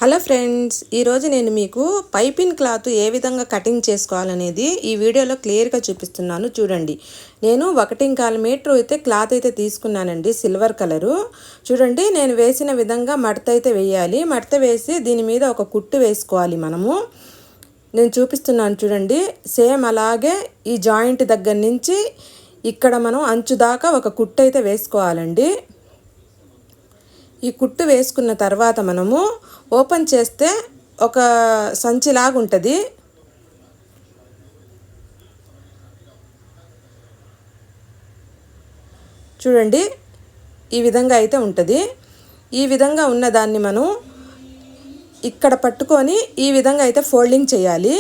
Hello friends, ఈరోజు నేను మీకు పైపింగ్ క్లాత్ ఏ విధంగా కటింగ్ చేసుకోవాలనేది ఈ వీడియోలో క్లియర్గా చూపిస్తున్నాను. చూడండి, నేను 1.25 మీటర్ అయితే క్లాత్ అయితే తీసుకున్నానండి, సిల్వర్ కలరు. చూడండి, నేను వేసిన విధంగా మడత అయితే వేయాలి. మడత వేసి దీని మీద ఒక కుట్టు వేసుకోవాలి మనము. నేను చూపిస్తున్నాను చూడండి, సేమ్ అలాగే ఈ జాయింట్ దగ్గర నుంచి ఇక్కడ మనం అంచు దాకా ఒక కుట్టు అయితే వేసుకోవాలండి. ఈ కుట్టు వేసుకున్న తర్వాత మనము ఓపెన్ చేస్తే ఒక సంచిలాగా ఉంటుంది. చూడండి, ఈ విధంగా అయితే ఉంటుంది. ఈ విధంగా ఉన్న దాన్ని మనం ఇక్కడ పట్టుకొని ఈ విధంగా అయితే ఫోల్డింగ్ చేయాలి.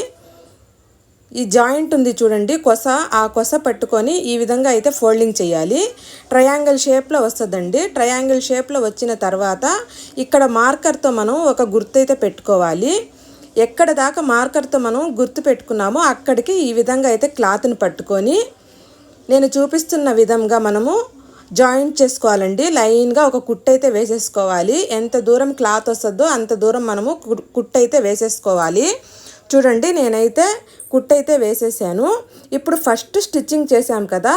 ఈ జాయింట్ ఉంది చూడండి, కొస, ఆ కొస పట్టుకొని ఈ విధంగా అయితే ఫోల్డింగ్ చేయాలి. ట్రయాంగిల్ షేప్లో వస్తుందండి. ట్రయాంగిల్ షేప్లో వచ్చిన తర్వాత ఇక్కడ మార్కర్తో మనం ఒక గుర్తు అయితే పెట్టుకోవాలి. ఎక్కడ దాకా మార్కర్తో మనం గుర్తు పెట్టుకున్నామో అక్కడికి ఈ విధంగా అయితే క్లాత్ని పట్టుకొని నేను చూపిస్తున్న విధంగా మనము జాయింట్ చేసుకోవాలండి. లైన్గా ఒక కుట్టు అయితే వేసేసుకోవాలి. ఎంత దూరం క్లాత్ వస్తుందో అంత దూరం మనము కుట్టు అయితే వేసేసుకోవాలి. చూడండి, నేనైతే కుట్టు అయితే వేసేసాను. ఇప్పుడు ఫస్ట్ స్టిచ్చింగ్ చేసాం కదా,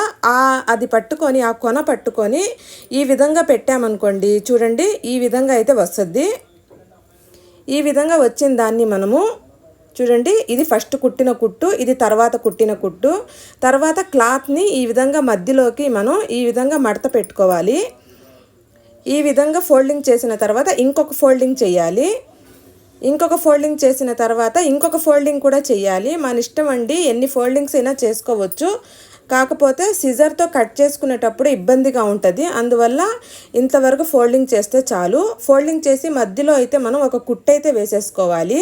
అది పట్టుకొని ఆ కొన పట్టుకొని ఈ విధంగా పెట్టామనుకోండి. చూడండి, ఈ విధంగా అయితే వస్తుంది. ఈ విధంగా వచ్చిన దాన్ని మనము చూడండి, ఇది ఫస్ట్ కుట్టిన కుట్టు, ఇది తర్వాత కుట్టిన కుట్టు. తర్వాత క్లాత్ని ఈ విధంగా మధ్యలోకి మనం ఈ విధంగా మడత పెట్టుకోవాలి. ఈ విధంగా ఫోల్డింగ్ చేసిన తర్వాత ఇంకొక ఫోల్డింగ్ చేయాలి. ఇంకొక ఫోల్డింగ్ చేసిన తర్వాత ఇంకొక ఫోల్డింగ్ కూడా చేయాలి. మన ఇష్టం అండి, ఎన్ని ఫోల్డింగ్స్ అయినా చేసుకోవచ్చు. కాకపోతే సిజర్తో కట్ చేసుకునేటప్పుడు ఇబ్బందిగా ఉంటుంది. అందువల్ల ఇంతవరకు ఫోల్డింగ్ చేస్తే చాలు. ఫోల్డింగ్ చేసి మధ్యలో అయితే మనం ఒక కుట్టు అయితే వేసేసుకోవాలి.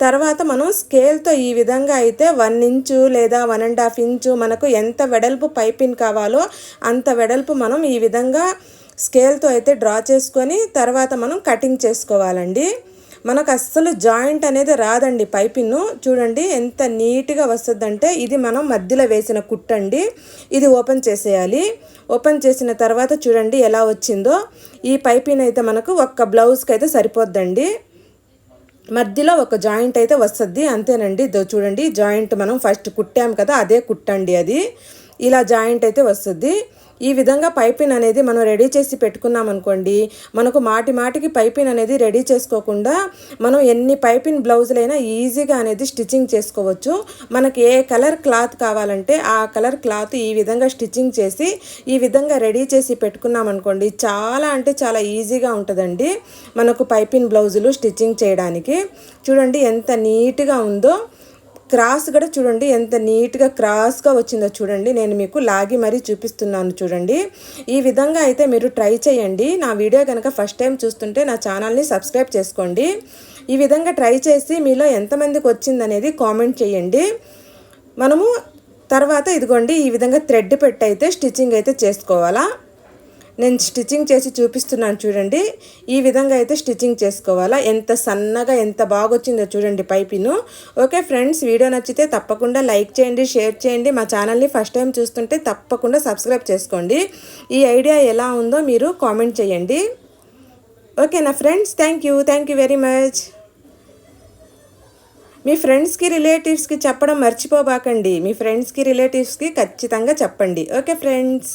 తర్వాత మనం స్కేల్తో ఈ విధంగా అయితే 1 ఇంచు లేదా 1.5 ఇంచు మనకు ఎంత వెడల్పు పైపింగ్ కావాలో అంత వెడల్పు మనం ఈ విధంగా స్కేల్తో అయితే డ్రా చేసుకొని తర్వాత మనం కటింగ్ చేసుకోవాలండి. మనకు అస్సలు జాయింట్ అనేది రాదండి పైపిన్ను. చూడండి ఎంత నీట్గా వస్తుందంటే, ఇది మనం మధ్యలో వేసిన కుట్టండి. ఇది ఓపెన్ చేసేయాలి. ఓపెన్ చేసిన తర్వాత చూడండి ఎలా వచ్చిందో. ఈ పైపిన్ అయితే మనకు ఒక్క బ్లౌజ్కి అయితే సరిపోద్దండి. మధ్యలో ఒక జాయింట్ అయితే వస్తుంది, అంతేనండి. చూడండి, జాయింట్ మనం ఫస్ట్ కుట్టాం కదా, అదే కుట్టండి. అది ఇలా జాయింట్ అయితే వస్తుంది. ఈ విధంగా పైపింగ్ అనేది మనం రెడీ చేసి పెట్టుకున్నాం అనుకోండి, మనకు మాటికి పైపింగ్ అనేది రెడీ చేసుకోకుండా మనం ఎన్ని పైపింగ్ బ్లౌజులైనా ఈజీగా అనేది స్టిచ్చింగ్ చేసుకోవచ్చు. మనకి ఏ కలర్ క్లాత్ కావాలంటే ఆ కలర్ క్లాత్ ఈ విధంగా స్టిచ్చింగ్ చేసి ఈ విధంగా రెడీ చేసి పెట్టుకున్నాం అనుకోండి, చాలా అంటే చాలా ఈజీగా ఉంటుందండి మనకు పైపింగ్ బ్లౌజులు స్టిచ్చింగ్ చేయడానికి. చూడండి ఎంత నీట్గా ఉందో. క్రాస్ కూడా చూడండి ఎంత నీట్గా క్రాస్గా వచ్చిందో. చూడండి, నేను మీకు లాగి మరీ చూపిస్తున్నాను చూడండి. ఈ విధంగా అయితే మీరు ట్రై చేయండి. నా వీడియో కనుక ఫస్ట్ టైం చూస్తుంటే నా ఛానల్ని సబ్స్క్రైబ్ చేసుకోండి. ఈ విధంగా ట్రై చేసి మీలో ఎంతమందికి వచ్చిందనేది కామెంట్ చేయండి. మనము తర్వాత ఇదిగోండి ఈ విధంగా థ్రెడ్ పెట్టి అయితే స్టిచ్చింగ్ అయితే చేసుకోవాలా. నేను స్టిచ్చింగ్ చేసి చూపిస్తున్నాను చూడండి. ఈ విధంగా అయితే స్టిచ్చింగ్ చేసుకోవాలా. ఎంత సన్నగా ఎంత బాగా వచ్చిందో చూడండి పైపిను. ఓకే ఫ్రెండ్స్, వీడియో నచ్చితే తప్పకుండా లైక్ చేయండి, షేర్ చేయండి. మా ఛానల్ని ఫస్ట్ టైం చూస్తుంటే తప్పకుండా సబ్స్క్రైబ్ చేసుకోండి. ఈ ఐడియా ఎలా ఉందో మీరు కామెంట్ చేయండి. ఓకేనా friends, thank you very much. మీ ఫ్రెండ్స్కి రిలేటివ్స్కి చెప్పడం మర్చిపోబాకండి. మీ ఫ్రెండ్స్కి రిలేటివ్స్కి ఖచ్చితంగా చెప్పండి. Okay friends.